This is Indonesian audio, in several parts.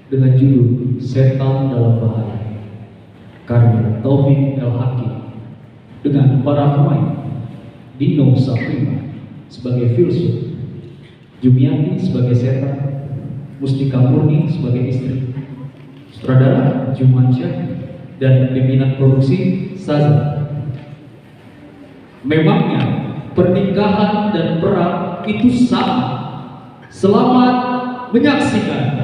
dengan judul Setan dalam Bahaya, karya Taufik El Hakim, dengan para pemain Dino Saprima sebagai filsuf, Jumiati sebagai setan, Mustika Murni sebagai istri, sutradara Jumansyah, dan pimpinan produksi Saza. Memangnya pernikahan dan perang itu sama. Selamat menyaksikan.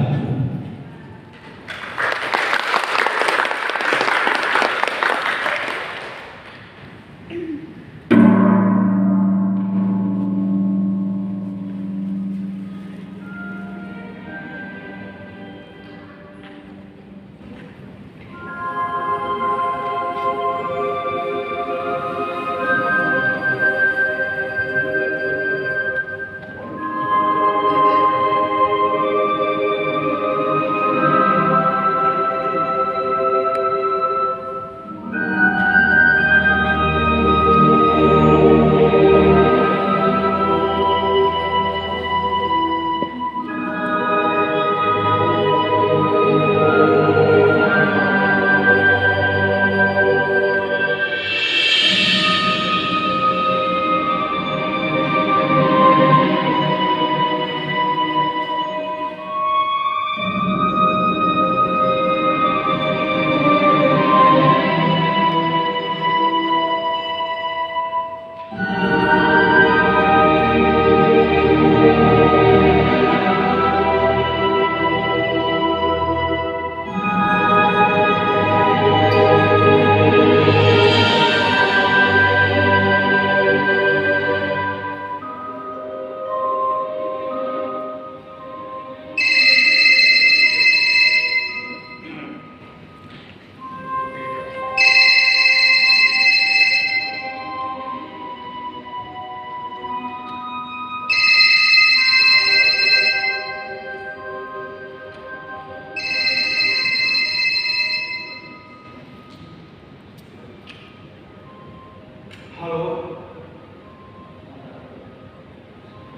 Halo?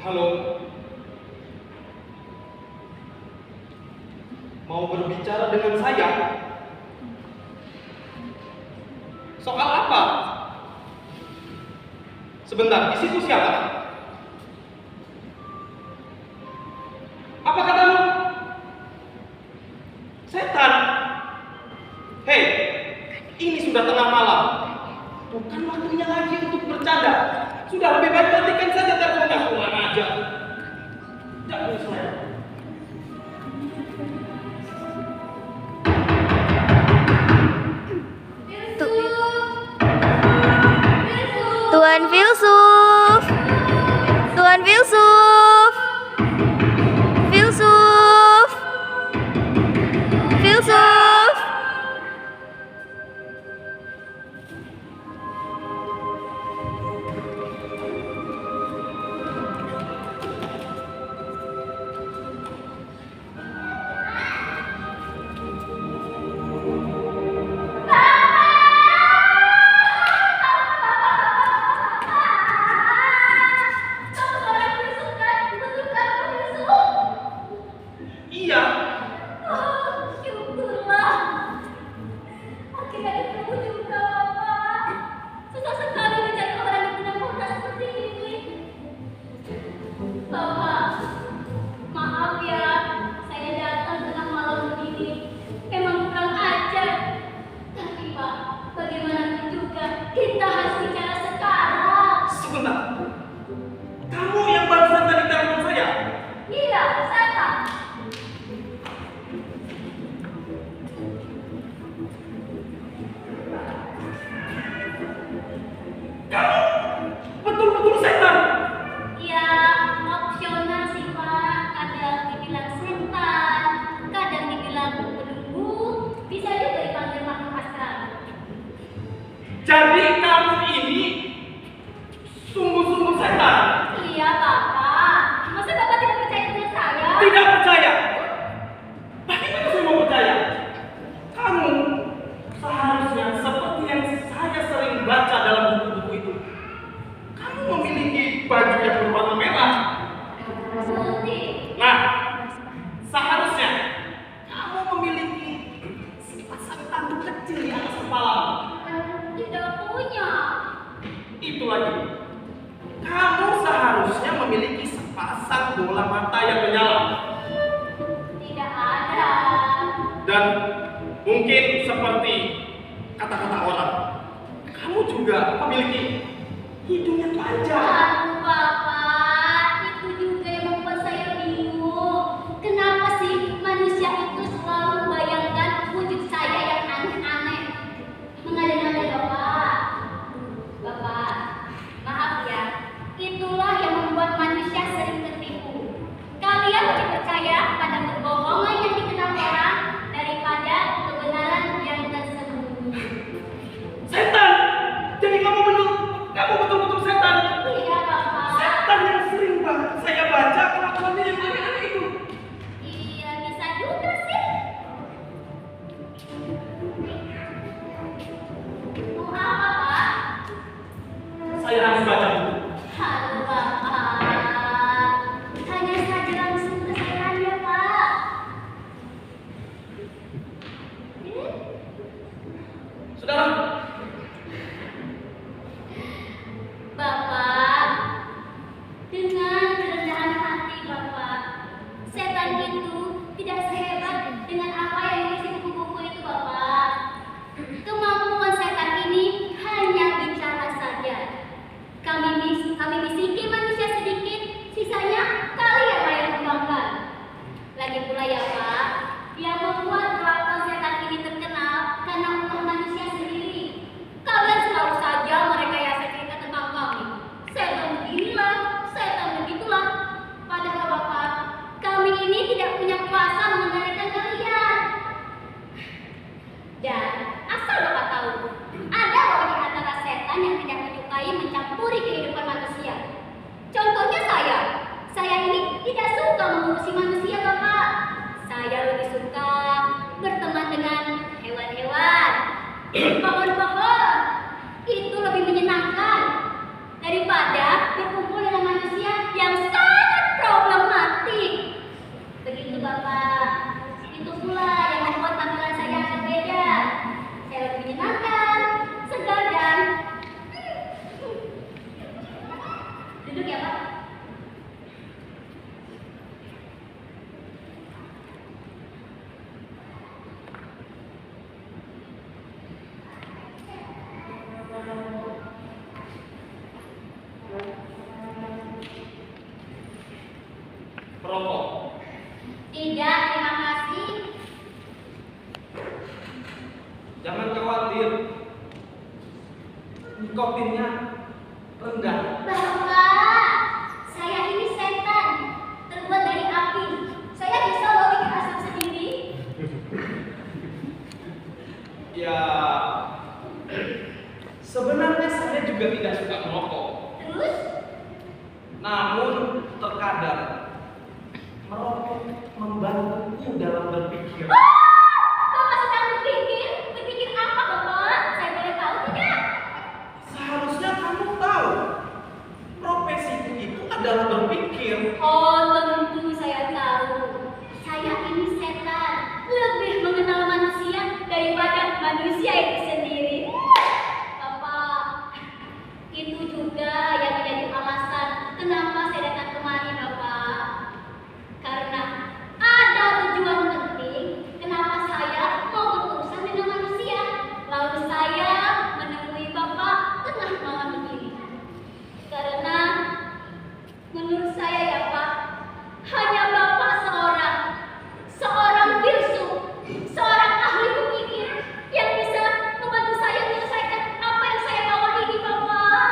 Halo? Mau berbicara dengan saya? Soal apa? Sebentar, di situ siapa? Apa katamu? Setan? Hei, ini sudah tengah malam. Bukan waktunya lagi untuk bercanda. Sudah lebih baik matikan saja teleponnya. Pulang aja. Tidak usah. Tuan Filsuf. Tuan Filsuf. Filsuf. Filsuf. Jadi kamu ini sungguh-sungguh setan? Iya, Bapak. Masa Bapak tidak percaya dengan saya? Tidak percaya? Bagaimana saya mau percaya? Kamu seharusnya seperti yang saya sering baca dalam buku-buku itu. Kamu memiliki baju yang berwarna merah. Putih. Nah, seharusnya kamu Dan mungkin seperti kata-kata orang, kamu juga memiliki hidung yang panjang. Aduh Bapak, itu juga yang membuat saya bingung. Kenapa sih manusia itu selalu bayangkan wujud saya yang aneh-aneh? Mengada-ngada Bapak. Bapak, maaf ya. Itulah yang membuat manusia sering tertipu. Kalian lebih percaya pada kebohongan yang dikenal orang daripada kebenaran yang tersembunyi. Setan! Jadi kamu betul-betul setan. Iya Bapak. Setan yang sering banget saya baca kelakuannya yang aneh-aneh itu. Iya, bisa juga sih. Mau apa, Pak? Saya harus baca buku. Halo, Bapak. Tanya saja langsung ke saya, Pak. Saudara, Bapak, dengan kerendahan hati Bapak, setan itu tidak sehebat dengan apa yang diisi buku-buku itu, Bapak. Kemampuan setan ini hanya bicara saja. Kami bisiki manusia sedikit, sisanya kalianlah yang kembangkan. Lagi pula ya Pak, yang membuat kelakuan setan ini terkenal karena ulah manusia sendiri. Kalian selalu saja merekayasa cerita tentang kami. Setan beginilah, setan begitulah. Padahal Bapak, kami ini tidak punya kuasa mengendalikan kalian. Dan asal Bapak tahu, ada loh di antara setan yang tidak menyukai mencampuri kehidupan manusia. Contohnya saya ini tidak suka mengurusi manusia Bapak. Saya lebih suka berteman dengan hewan-hewan, pohon-pohon. Itu lebih menyenangkan daripada berkumpul dengan manusia yang sangat problematik. Begitu Bapak. Itu pula yang membuat tampilan saya berbeda. Saya lebih menyenangkan, segar dan duduk ya Pak. perokok. Tidak, terima kasih. Jangan khawatir. Nikotinnya rendah. Bapak, saya ini setan, terbuat dari api. Saya bisa loh bikin asap sendiri. Ya, sebenarnya saya juga tidak suka merokok. Terus, Namun terkadang merokok membantuku dalam berpikir. Bapak sedang berpikir? Berpikir apa Bapak? Saya boleh tahu tidak? Seharusnya kamu tahu, profesiku itu adalah berpikir. Oh, tentu saya tahu. Saya ini setan, lebih mengenal manusia daripada manusia itu sendiri. Bapak, itu juga yang menjadi alasan kenapa saya datang kemari, Bapak. Karena ada tujuan penting kenapa saya mau berurusan dengan manusia. Lalu saya menemui Bapak tengah malam begini. Karena menurut saya ya Pak, hanya Bapak seorang filsuf, seorang ahli berpikir yang bisa membantu saya menyelesaikan apa yang saya bawa ini Bapak.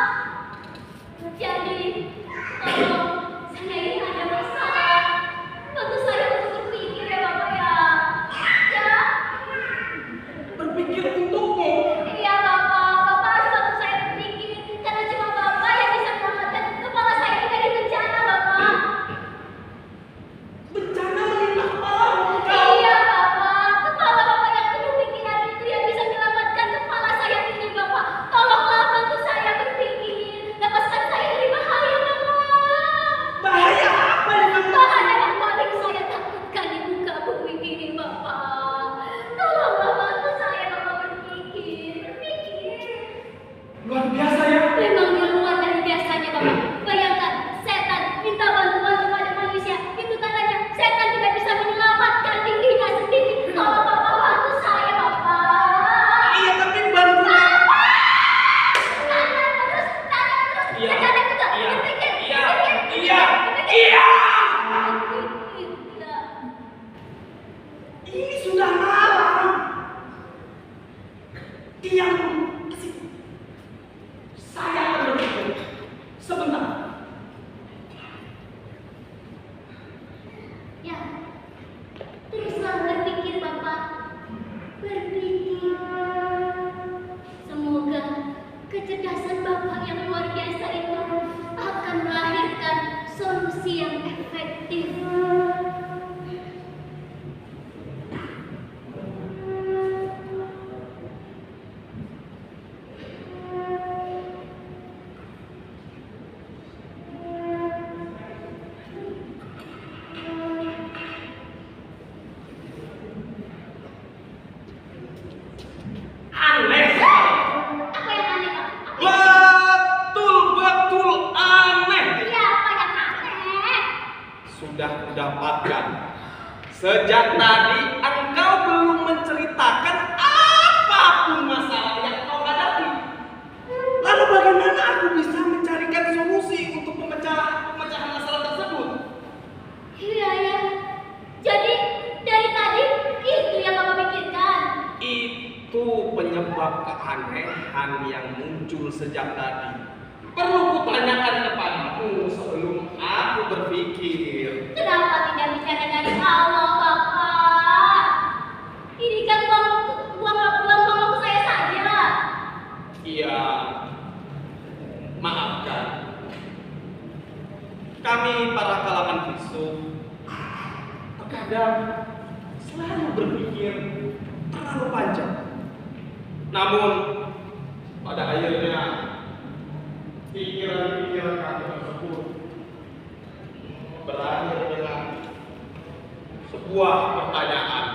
Ini sudah malam. Diam ke situ. Saya akan berpikir sebentar. Ya, teruslah berpikir Bapak. Berpikir. Semoga kecerdasan Bapak yang luar biasa itu akan melahirkan solusi yang efektif. Aneh sekali. Apa yang aneh, Pak? Betul aneh. Ya, apa yang aneh? Sudah kudapatkan. Sejak tadi engkau belum menceritakan apapun masalah yang kau hadapi. Lalu bagaimana aku bisa mencarikan solusi untuk pemecahan masalah tersebut? Iya, ya. Jadi, dari tadi itu yang Bapak pikirkan. Itu penyebab keanehan yang muncul sejak tadi. Perlu kutanyakan kepadamu sebelum aku berpikir. Kenapa tidak bicara dari awal, Bapak? Ini kan uang waktu saya saja. Iya, maafkan. Kami para kalangan filsuf terkadang selalu berpikir terlalu panjang. Namun pada akhirnya pikiran-pikiran kami tersebut berakhir dengan sebuah pertanyaan.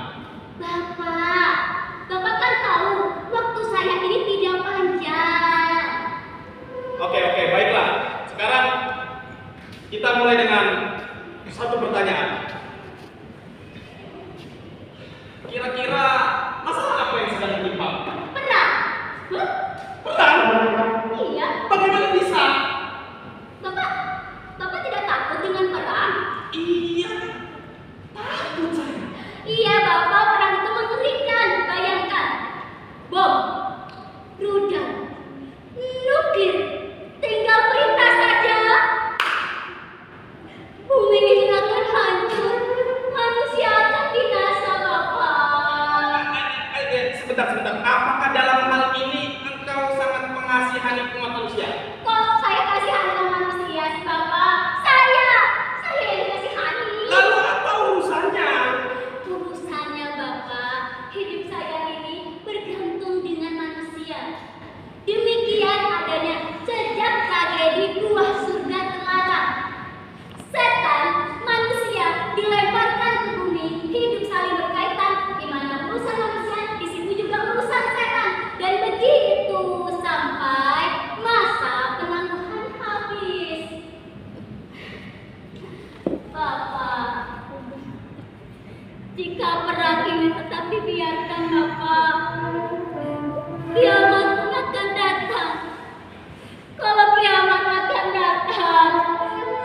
Bapak kan tahu waktu saya ini tidak panjang. Oke, baiklah. Sekarang kita mulai dengan satu pertanyaan. Kira-kira masalah apa yang sedang menimpa? Perang? Hah? Perang? Iya. Bagaimana bisa? Bapak tidak takut dengan perang? Iya, takut saya. Iya, Bapak, perang itu mengerikan. Bayangkan, bom, rudal, nuklir, tinggal perintah saja. Bumi ini akan hancur, manusia akan binasa, Bapak. Sebentar. Apakah dalam hal ini engkau sangat mengasihani umat manusia? Kok saya kasihani sama manusia sih, Bapak? Saya yang dikasihani. Lalu apa urusannya? Urusannya, Bapak, hidup saya ini bergantung dengan manusia. Demikian adanya sejak tragedi buah surga terlarang. Setan, manusia dilemparkan ke bumi, hidup saling berkaitan. Di mana urusan manusia, di situ juga urusan setan. Dan begitu sampai masa penangguhan habis. Bapak, jika perang ini tetap dibiarkan, Bapak, kiamat pun akan datang. Kalau kiamat akan datang,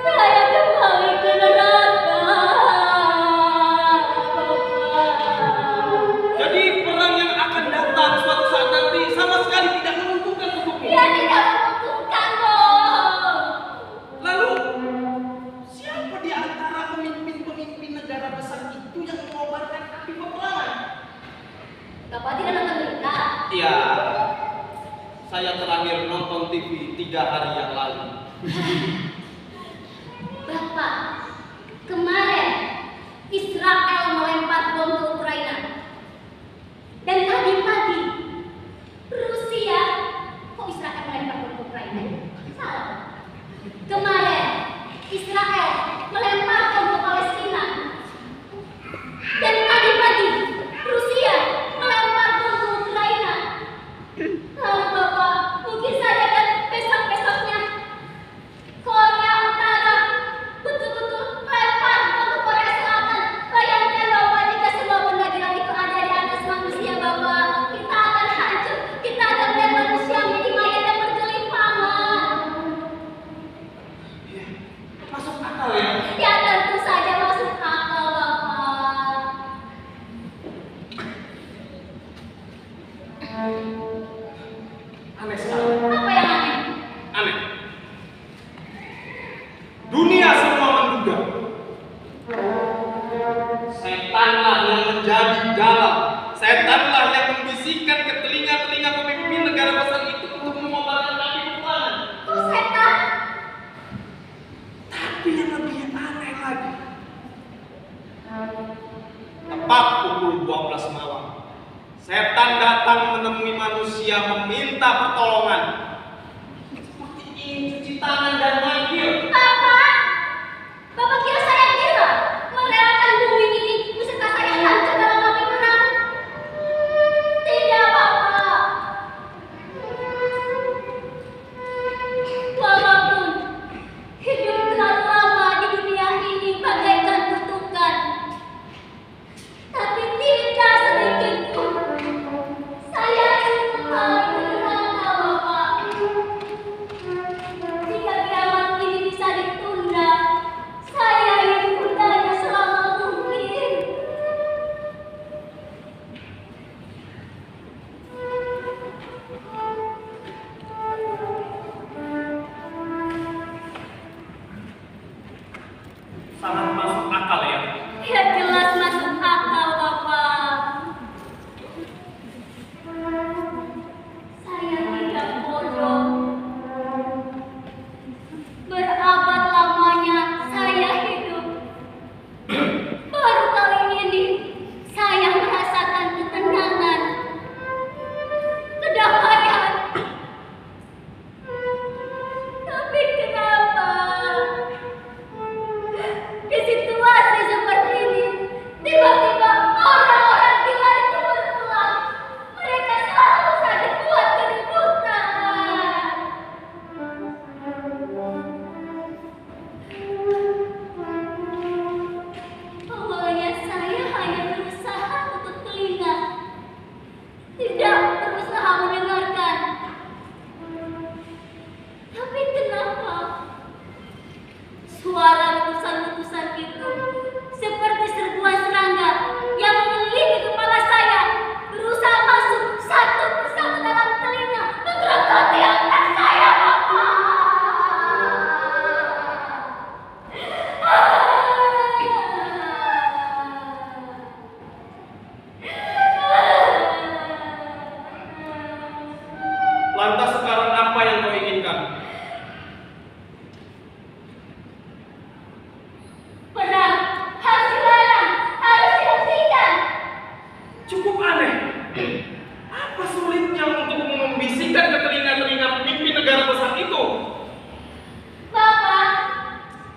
saya kembali ke neraka. Bapak. Jadi perang yang akan datang suatu saat nanti sama sekali tidak menguntungkan untukmu. Dia tidak menguntungkan, loh. Lalu siapa di antara pemimpin negara besar itu yang mengobarkan api peperangan? Bapak tidak nonton berita? Iya, saya terakhir nonton TV 3 hari yang lalu. Bapak, kemarin Israel melempar bom ke Ukraina. Dan tadi pagi Rusia, kok Israel melempar bom ke Ukraina? Salah. Kemarin Israel melempar bom ke Palestina. Dan tadi pagi Rusia melempar bom ke Ukraina. Lalu Bapak, mungkin saja dan besok-besoknya Korea yang menjadi galau. Setanlah yang membisikkan ke telinga-telinga pemimpin negara besar itu untuk mengobarkan api peperangan. Oh, setan. Tapi yang lebih aneh lagi, tepat pukul 12 malam, setan datang menemui manusia meminta pertolongan. Seperti ingin cuci tangan dan manggil. Bapak kira saya gila? Merelakan bumi ini beserta saya hancur dalam api perang? Tidak, Bapak. Walaupun hidup terlalu lama di dunia ini bagaikan kutukan, tapi tidak sedikit pun saya ingin kembali ke neraka, Bapak. Jika kiamat ini bisa ditunda, saya ingin menundanya selama mungkin. Sangat masuk akal ya. Ya jelas masuk akal, Bapak. Saya tidak bodoh. Berabad lamanya saya hidup. Baru kali ini saya merasakan ketenangan, kedamaian. Tapi kenapa di situasi seperti ini tiba-tiba orang-orang gila itu berulang? Mereka selalu saja buat keributan. Awalnya saya hanya berusaha untuk telinga, tidak berusaha mendengarkan. Tapi kenapa suara letusan-letusan itu seperti serbuan serangga yang mengelilingi kepala saya, berusaha masuk satu persatu dalam telinga, menggerogoti otak saya, Bapak. Lantas sekarang apa yang kau inginkan? Perang harus dilarang, harus dihentikan. Cukup aneh. Apa sulitnya untuk membisikkan ke telinga-telinga pemimpin negara besar itu? Bapak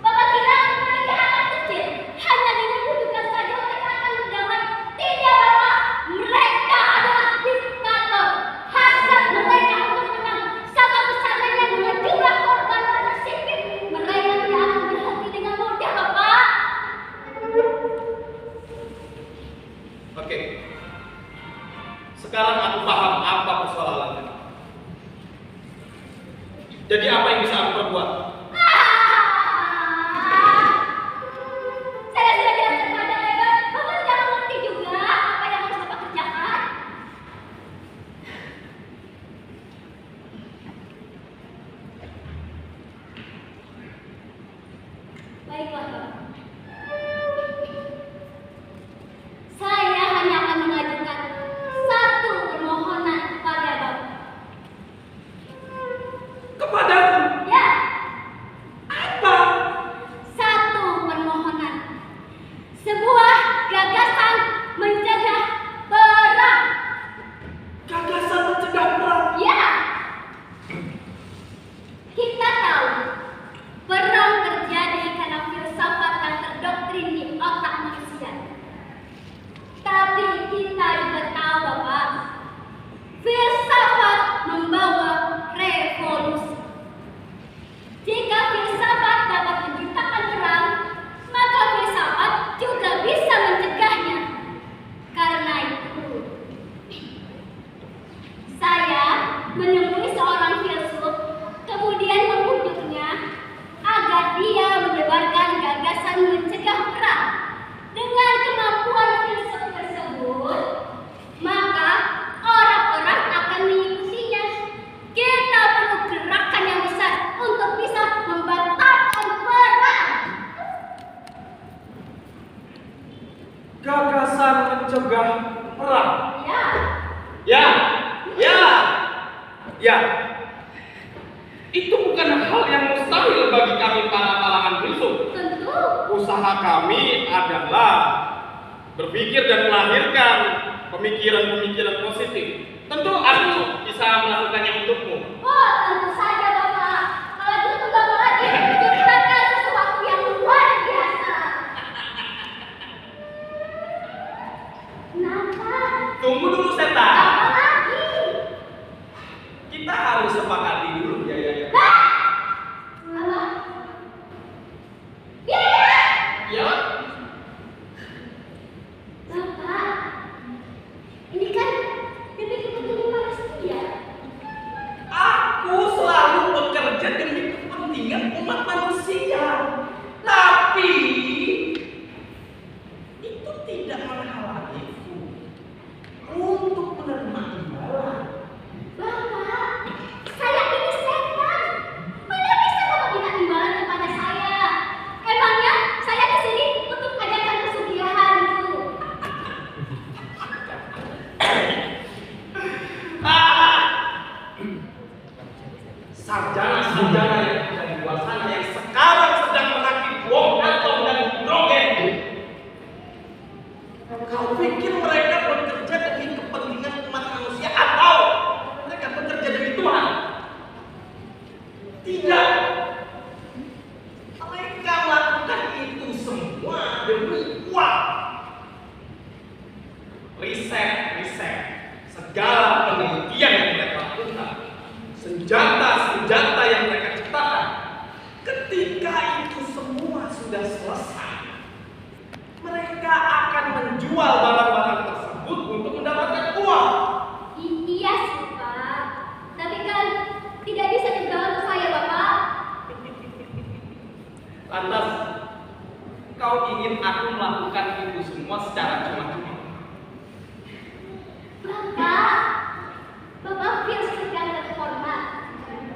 kira mereka akan kecil hanya dengan kutukan saja mereka akan berdamai? Tidak, Bapak. Mereka adalah diktator. Hasrat mereka untuk menang sama besarnya dengan jumlah korban pada sipil. Mereka tidak akan berhenti dengan mudah, Bapak. Oke. Sekarang aku paham apa persoalannya. Jadi apa yang bisa aku perbuat? Saya sudah jelaskan pada lebar. Bapak tidak mengerti juga apa yang harus Bapak kerjakan. Baiklah, Bapak. Saya hanya akan mengajukan satu permohonan kepada Bapak. Kepadaku. Ya, mencegah perang. Ya. Ya, ya, ya. Itu bukan hal yang mustahil bagi kami para kalangan filsuf. Tentu. Usaha kami adalah berpikir dan melahirkan pemikiran-pemikiran positif. Tentu aku bisa melakukannya untukmu. Oh, tentu saja Bapak. Kalau gitu Bapak lagi menciptakan sesuatu yang luar biasa. Kenapa? Tunggu dulu setan. Apa lagi? Kita harus sepakati dulu biayanya. Hah? Apa? Biaya? Ya, Bapak, ini kan demi kepentingan manusia. aku selalu bekerja demi kepentingan umat manusia. Tapi itu tidak menghalangiku untuk menerima imbalan. Bapak, saya ini setan. Mana bisa Bapak minta imbalan kepada saya? Emangnya saya di sini untuk mengajarkan pesugihan itu? Sarjana-sarjana yang ada di luar sana yang sekarang sedang merakit bom atom dan hidrogen. Kau pikir mereka bekerja demi kepentingan umat manusia atau mereka bekerja demi Tuhan? Tidak. Mereka melakukan itu semua demi uang. Riset, segala penelitian yang mereka lakukan, senjata yang mereka ciptakan, ketika itu semua sudah selesai, mereka akan menjual barang-barang tersebut untuk mendapatkan uang. Iya sih Pak, tapi kan tidak bisa diganggu saya Bapak. Lantas, kau ingin aku melakukan itu semua secara cuma-cuma? Bapak filsuf yang terhormat.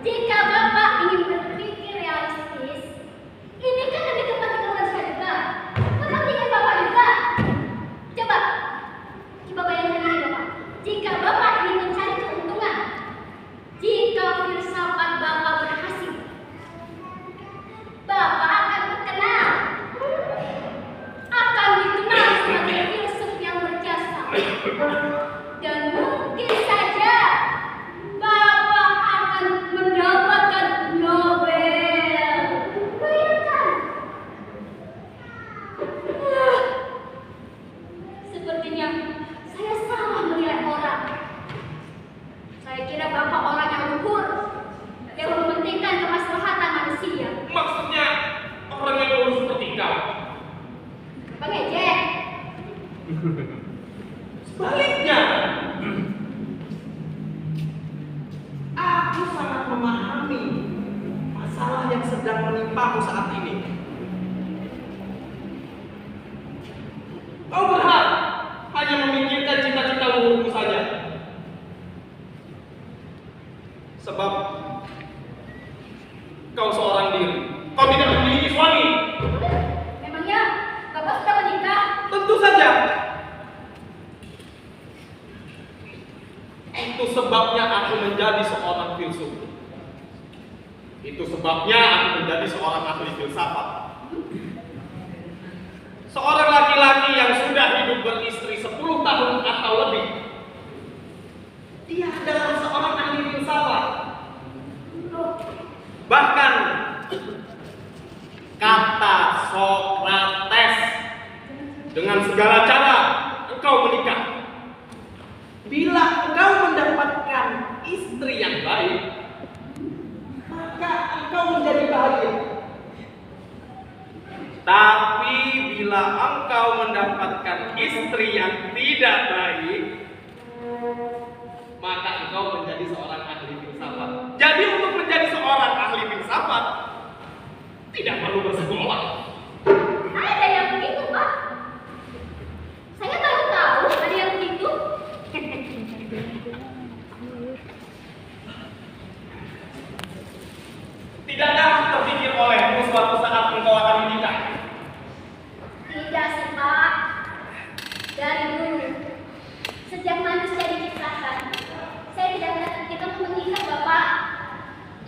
Jika Bapak ingin berpikir realistis, ini kan demi kepentingan manusia juga. Kepentingan Bapak juga. Coba bayangkan ini Bapak. Jika Bapak ingin mencari keuntungan, jika filsafat Bapak berhasil, Bapak akan terkenal. Akan dikenal sebagai filsuf yang berjasa. Dan mungkin saja Bapak akan mendapatkan Nobel. Bayangkan. Sepertinya saya salah melihat orang. Saya kira Bapak orang yang luhur, yang mementingkan kemaslahatan manusia. Maksudnya orang yang lulus seperti kau? Pengejek. Sebaliknya, aku sangat memahami masalah yang sedang menimpamu saat ini. Kau berhak hanya memikirkan cita-cita luhurmu saja. Sebab kau seorang diri, kau tidak memiliki suami. Memangnya Bapak sudah menikah? Tentu saja. Itu sebabnya aku menjadi seorang filsuf. Itu sebabnya aku menjadi seorang ahli filsafat. Seorang laki-laki yang sudah hidup beristri 10 tahun atau lebih. Dia adalah seorang ahli filsafat. Bahkan kata Sokrates, dengan segala cara engkau menikah. Bila engkau mendapatkan istri yang baik, maka engkau menjadi bahagia. Tapi bila engkau mendapatkan istri yang tidak baik, maka engkau menjadi seorang ahli filsafat. Jadi untuk menjadi seorang ahli filsafat, tidak perlu bersekolah. Ada yang begitu, Pak. Saya baru tahu ada yang begitu. Tidakkah terpikir olehmu suatu saat engkau akan menikah? Tidak sih, Pak. Dari dulu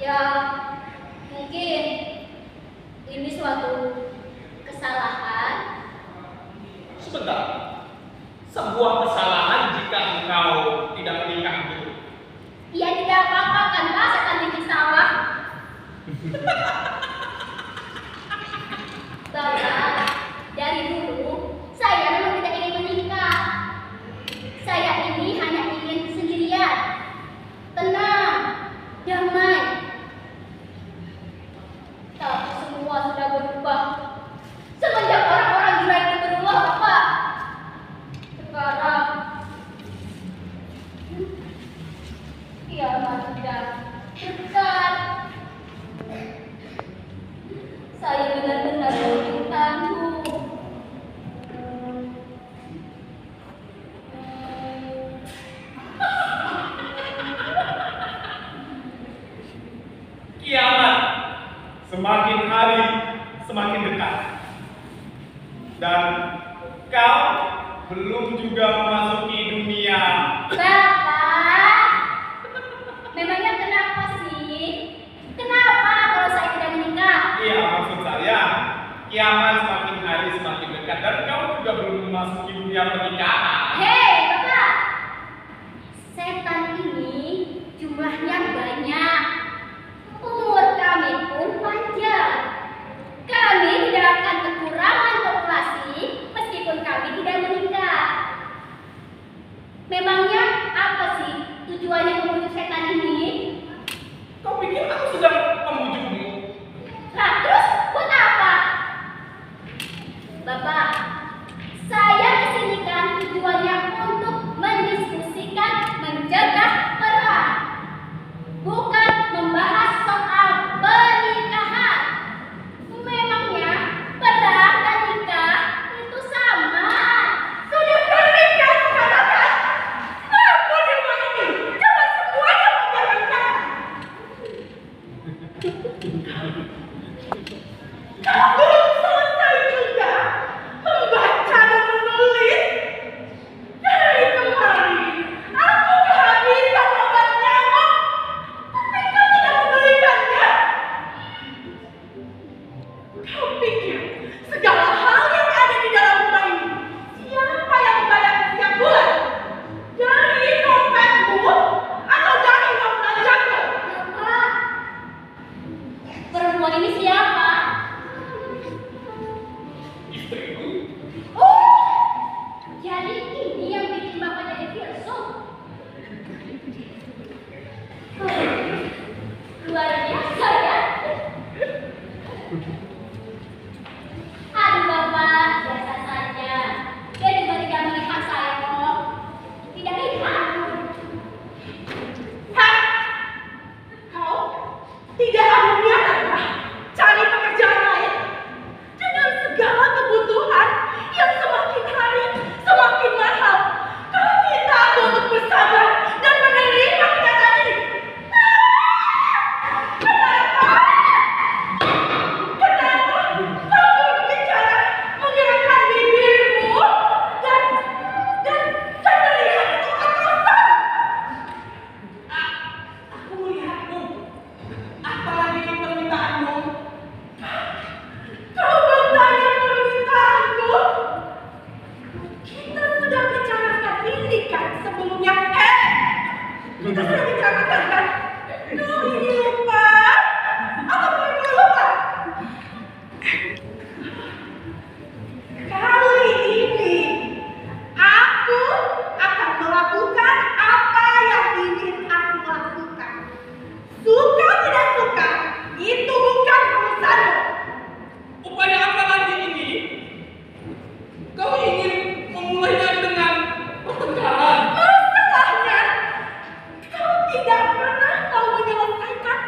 Ya, mungkin ini suatu kesalahan. Sebentar. Sebuah kesalahan jika engkau tidak menikah gitu. Ya tidak apa-apa kan Pak, setan bikin sawah. Bapak, dari dulu saya memang tidak ingin menikah. Saya ini hanya ingin sendirian, tenang, damai. Tapi semua sudah berubah semenjak orang-orang gila itu berulah, Bapak. Sekarang kiamat sudah dekat. Saya benar-benar mencintaimu. Kiamat semakin hari semakin dekat. Dan kau belum juga memasuki dunia. Bapak, memangnya kenapa sih? Kenapa kalau saya tidak menikah? Iya, maksud saya kiamat semakin hari semakin dekat dan kau juga belum memasuki dunia pernikahan. Hei, Bapak, setan ini jumlahnya banyak. Umur kami pun panjang. Kami tidak akan kekurangan populasi meskipun kami tidak menikah. Memangnya apa sih tujuannya membujuk setan ini? Kau pikir aku sedang memujukmu? Nah, terus buat apa? Bapak, saya kesini kan tujuannya untuk mendiskusikan mencegah perang, bukan membahas soal pernikahan. Memangnya perang dan nikah itu sama? Sudah pernikahan katakan. Apa nama ini? Jangan semuanya memberikan. Kau belum selesai juga membaca dan menulis. Dari kemarin aku kehabisan obat nyamuk, tapi kau tidak memberikannya. Kau pikir segala hal yang ada di dalam rumah ini siapa yang membayar setiap bulan? Dari dompetmu atau dari uang belanjamu? Bapak, perempuan ini siapa? Istriku. Oh, jadi ini yang bikin Bapak jadi filsuf. Luar biasa ya. Aduh Bapak, biasa saja. Dia juga tidak melihat saya kok. Tidak lihat. Hah? Kau tidak ada niatan cari pekerjaan lain? Dengan segala kebutuhan yang semakin hari semakin mahal, kau minta aku untuk bersabar dan menerima kenyataan ini. Kenapa? Kenapa kau berbicara menggerakkan bibirmu dan melihat itu kekosongan? Aku melihatmu. Apalagi permintaanmu? Kau bertanya permintaanku? Kita sudah bicarakan ini kan sebelumnya. Kita sudah bicarakan kan? Kau ini lupa? Atau belum lupa? Kali ini aku akan melakukan apa yang ingin aku lakukan. Suka tidak suka, itu bukan urusanmu. Upaya apa lagi ini? Kau ingin memulainya dengan pertengkaran? Masalahnya, kau tidak pernah mau menyelesaikan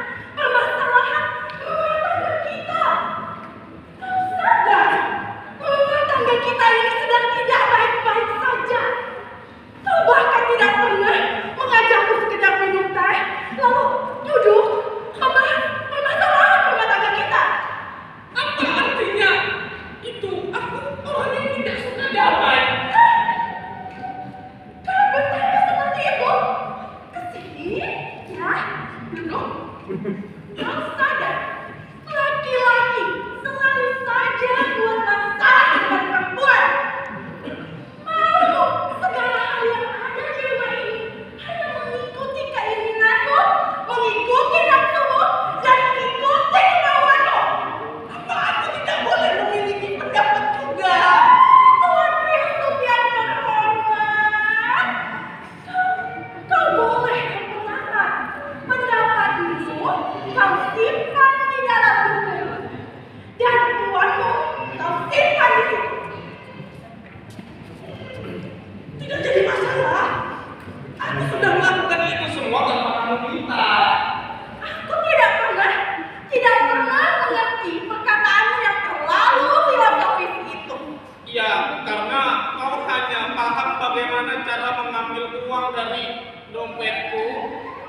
bagaimana cara mengambil uang dari dompetku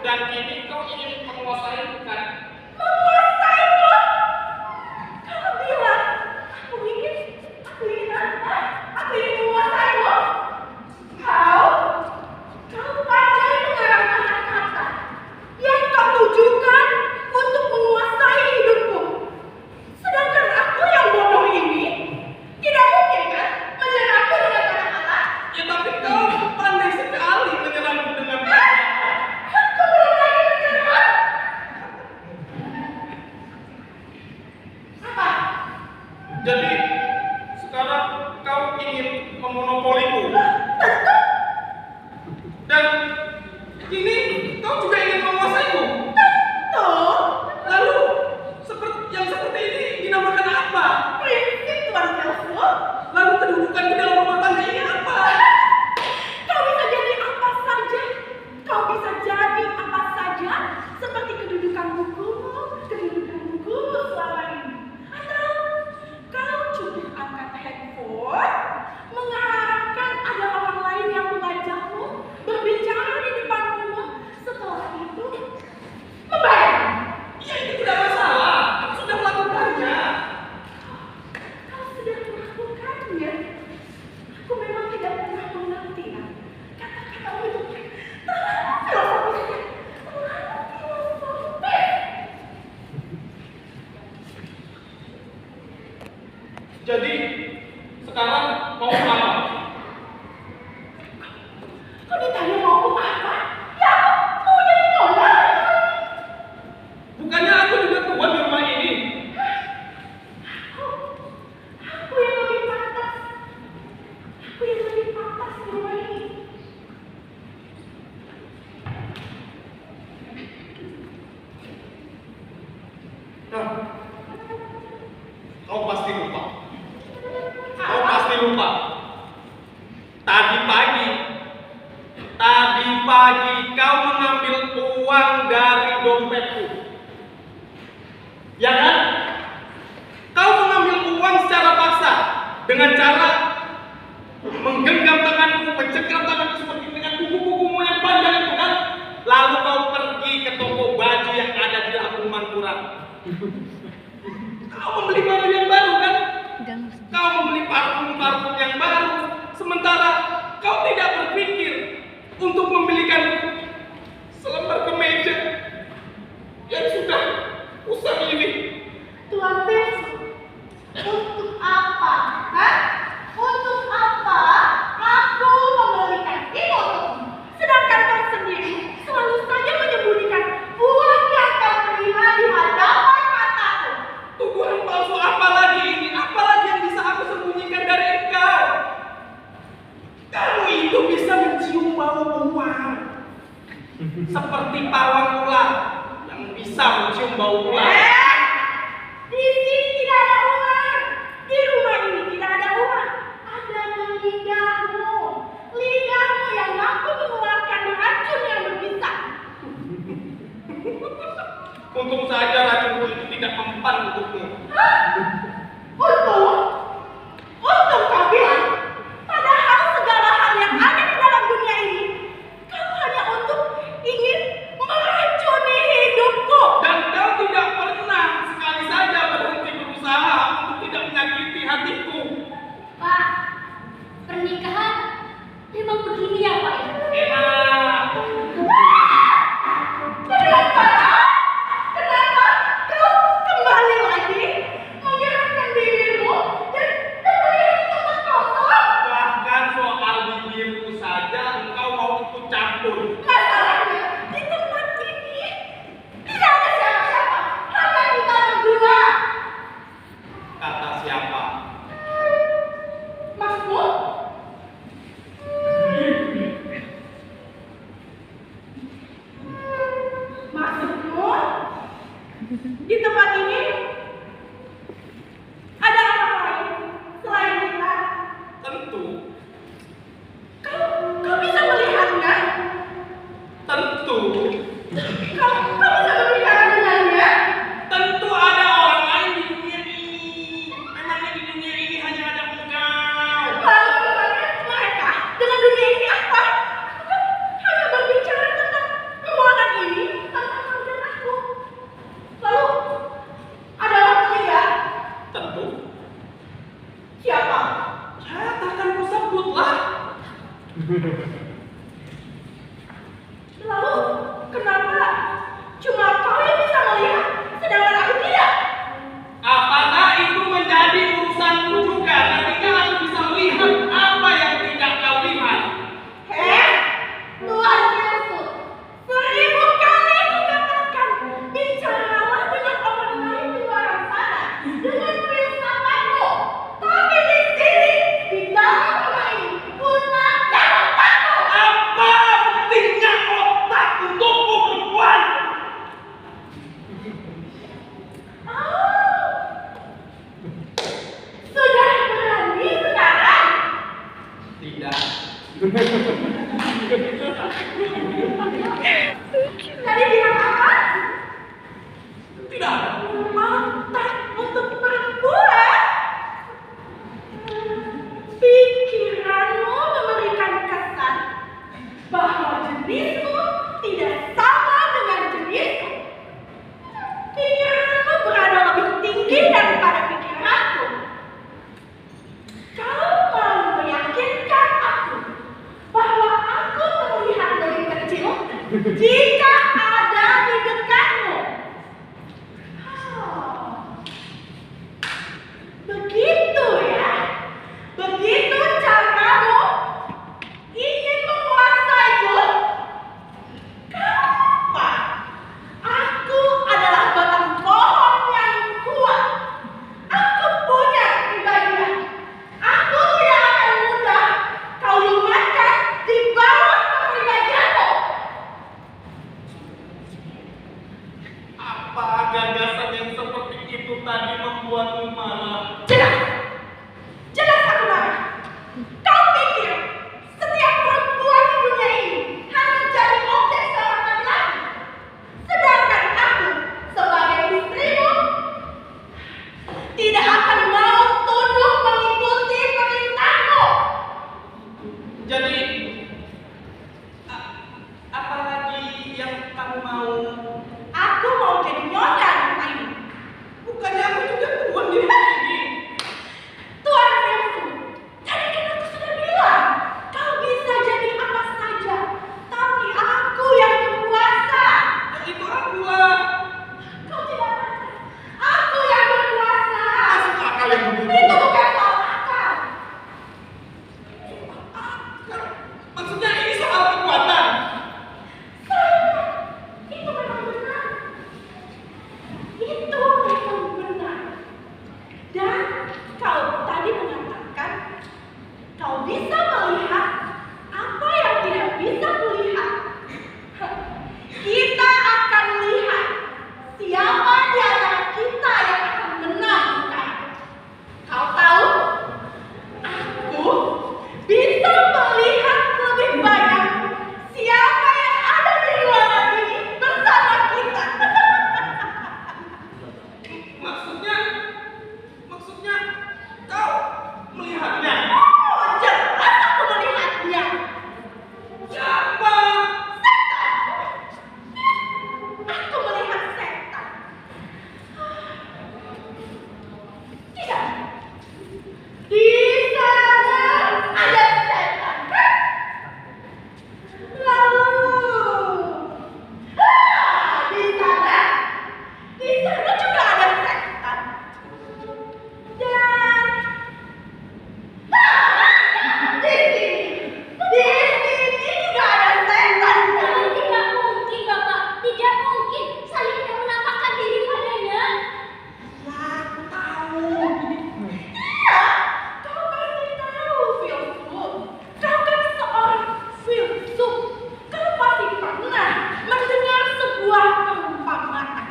dan kini kau ingin menguasai bukan? Menguasaimu? Kau bilang aku ingin apa? Aku ingin menguasaimu? Kau pandai mengarang kata-kata yang kau tujukan untuk menguasai hidupku. Sedangkan aku yang bodoh ini tidak mungkin kan menyerangku dengan kata-kata. Ya tapi kau pandai sekali menyerangku dengan kata. Aku belum lagi menyerang. Apa? Jadi sekarang kau ingin memonopoliku. Dan kini kau juga ingin menguasaiku. Tuh, Lalu seperti ini dinamakan apa? prinsip Tuan Filsuf. Lalu kedudukan di dalam rumah tangga ini apa? Kau bisa jadi apa saja. Kau bisa jadi apa saja seperti kedudukan bukumu selama ini. Atau kau cukup angkat handphone, mengharapkan ada orang lain yang mengajakmu berbicara di depan umum. Setelah itu membayar. Ya itu tidak masalah. Aku sudah melakukannya. Kau sudah melakukannya. Aku memang tidak pernah mengerti. Kata-katamu itu terlalu filosofis. Jadi sekarang mau apa? Kau ditanya mau apa? Ya, mau jadi nona. Bukannya aku juga tua di rumah ini. Aku yang lebih pantas. Aku yang lebih pantas di rumah ini. Nah, kau pasti lupa. Kau pasti lupa. Tadi pagi kau mengambil uang dari dompetku. Ya kan? Kau mengambil uang secara paksa dengan cara menggenggam tanganku, mencengkram tanganku seperti dengan kuku-kukumu yang panjang itu kan? Lalu kau pergi ke toko baju yang ada di Lampung Mangkurat. Kau membeli baju yang baru kan? Kau membeli parfum yang baru. Sementara kau tidak berpikir untuk membelikan selembar kemeja yang sudah usang ini. Tuan Filsuf, untuk apa? Hah? Untuk apa aku membelikan itu untukmu? Sedangkan kau sendiri selalu saja menyembunyikan uang yang kau terima di hadapan mataku. Tuduhan palsu apa lagi ini? Apa lagi yang bisa aku sembunyikan dari engkau? Kamu itu bisa mencium bau uang. Seperti pawang ular yang bisa mencium bau ular. Di sini tidak ada uang. Di rumah ini tidak ada uang. Adanya lidahmu. Lidahmu yang mampu mengeluarkan racun yang berbisa. Untung saja racunku itu tidak mempan untukmu. Untung kau bilang. Padahal segala hal yang ada di dalam dunia ini, kau hanya untuk ingin meracuni hidupku. Dan kau tidak pernah sekali saja berhenti berusaha untuk tidak menyakiti hatiku. Pak, pernikahan memang begini ya Pak ya? Enak. Kenapa kau kembali lagi menyerahkan dirimu dan melihat tempat kosong? Bahkan soal bibirku saja engkau mau ikut campur. Masalahnya di tempat ini tidak ada siapa-siapa, hanya kita berdua. Kata siapa? Maksudmu? Maksudmu? Di tempat ini ada orang lain selain kita. Tentu. Kau bisa melihatnya? Tentu. Kau bisa berbicara dengannya? Tentu ada orang lain di dunia ini. Memangnya di dunia ini hanya ada engkau. Lalu urusannya mereka dengan dunia ini apa? Tadi bilang apa? Tidak ada. Otak untuk perempuan. Pikiranmu memberikan kesan bahwa jenismu tidak sama dengan jenisku. Pikiranmu berada lebih tinggi daripada pikiranku. Kau mau meyakinkan aku bahwa aku terlihat lebih kecil jika ada di dekatmu. Begitu ya, begitu caramu ingin menguasaiku. Kenapa? Aku adalah batang pohon yang kuat. Aku punya kepribadian. Aku tidak akan mudah kau lumatkan di bawah kepribadianmu. Apa gagasan yang seperti itu tadi membuatmu marah? Jelas, jelas aku marah. Kau pikir setiap perempuan di dunia ini hanya jadi objek seorang laki-laki, sedangkan aku sebagai istrimu tidak akan mau tunduk mengikuti perintahmu. Jadi, apa lagi yang kamu mau? Aku mau jadi nyonya di rumah ini. Bukannya aku juga tuan di rumah ini. Tuan Rensu, tadi kan aku sudah bilang kau bisa jadi apa saja, tapi aku yang berkuasa. Ya itu akulah. Kau tidak ngerti. Aku yang berkuasa. Masuk akal yang begitu. Itu bukan soal akal. Maksudnya ini soal kekuatan. Itu memang benar. Itu memang benar. Dan kau tadi mengatakan kau bisa melihat apa yang tidak bisa kulihat. Kita akan lihat siapa di antara kita yang akan menang sekarang. Kau tahu? Aku bisa melihat lebih banyak siapa yang ada di ruangan ini bersama kita. Maksudnya kau melihatnya. Oh, jelas aku melihatnya. Siapa? Aku melihat setan. Tidak. Di sana ada setan. Lalu, di sana juga ada setan. Dan di sini juga ada setan. Tidak mungkin, Bapak. Tidak mungkin. Saya tidak menampakkan diri padanya. Aku tahu. Iya, kau pasti tahu filsuf. Kau kan seorang filsuf. Kau pasti pernah mendengar sebuah perumpamaan.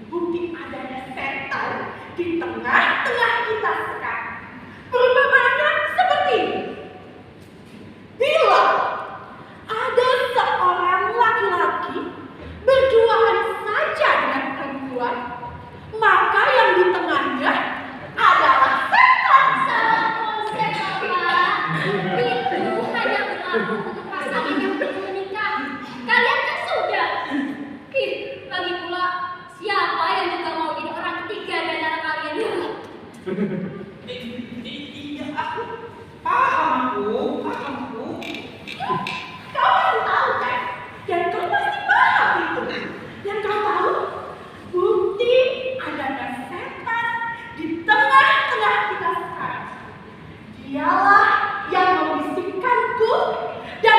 Bukti adanya setan di tengah-tengah kita sekarang. Perumpamaannya seperti ini. Bila ada seorang laki-laki berduaan saja dengan perempuan, maka yang di tengahnya adalah setan. Salah konsep, Bapak. Itu hanya berlaku untuk pasangan yang belum menikah. Kalian kan sudah. Lagi pula, siapa yang juga mau jadi orang ketiga di antara kalian? Iya, aku paham aku. Kau pasti tahu kan? Dan kau pasti paham itu. Dan kau tahu bukti adanya setan di tengah-tengah kita sekarang. Dialah yang membisikkanku dan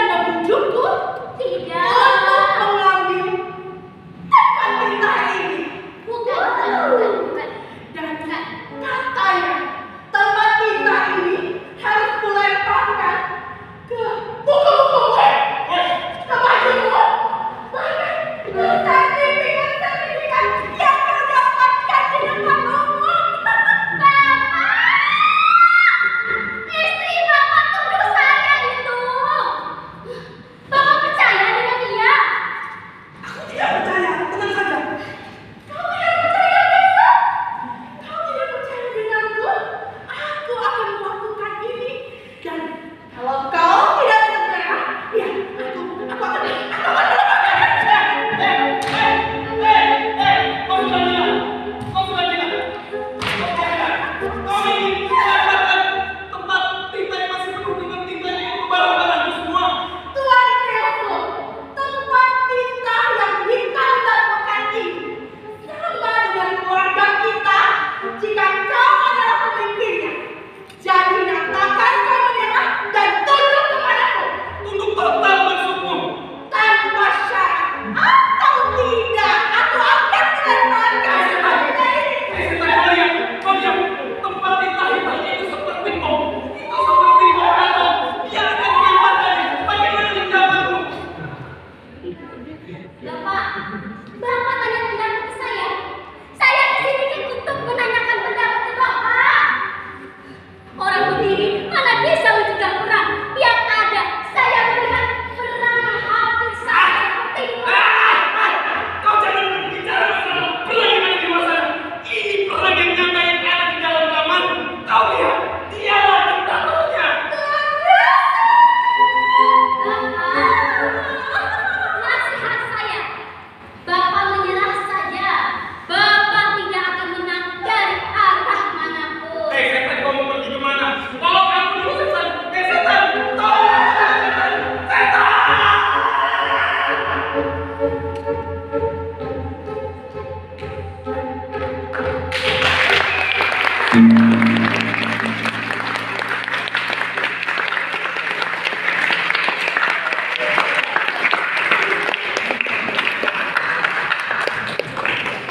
Tolong aku dulu setan. Setan, tolong setan. Setan.